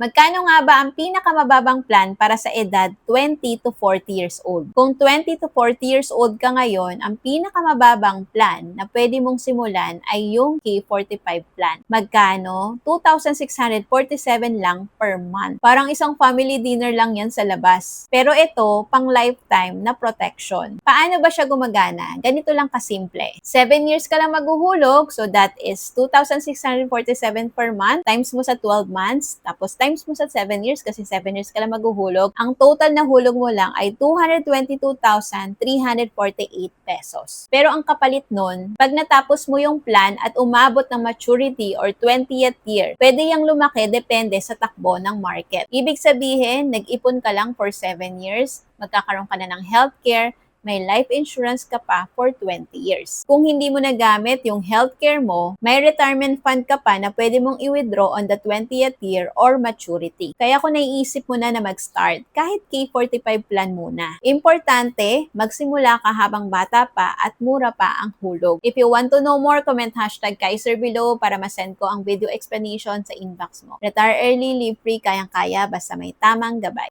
Magkano nga ba ang pinakamababang plan para sa edad 20 to 40 years old? Kung 20 to 40 years old ka ngayon, ang pinakamababang plan na pwede mong simulan ay yung K45 plan. Magkano? 2,647 lang per month. Parang isang family dinner lang yan sa labas. Pero ito, pang lifetime na protection. Paano ba siya gumagana? Ganito lang kasimple. 7 years ka lang maghuhulog, so that is 2,647 per month, times mo sa 12 months, tapos times mo sa 7 years kasi 7 years ka lang maghuhulog. Ang total na hulog mo lang ay 222,348 pesos. Pero ang kapalit nun, pag natapos mo yung plan at umabot ng maturity or 20th year, pwede yang lumaki depende sa takbo ng market. Ibig sabihin, nag-ipon ka lang for 7 years, magkakaroon ka na ng healthcare, may life insurance ka pa for 20 years. Kung hindi mo nagamit yung healthcare mo, may retirement fund ka pa na pwede mong i-withdraw on the 20th year or maturity. Kaya kung naiisip mo na mag-start, kahit K45 plan muna. Importante, magsimula ka habang bata pa at mura pa ang hulog. If you want to know more, comment #Kaiser below para masend ko ang video explanation sa inbox mo. Retire early, live free, kayang-kaya basta may tamang gabay.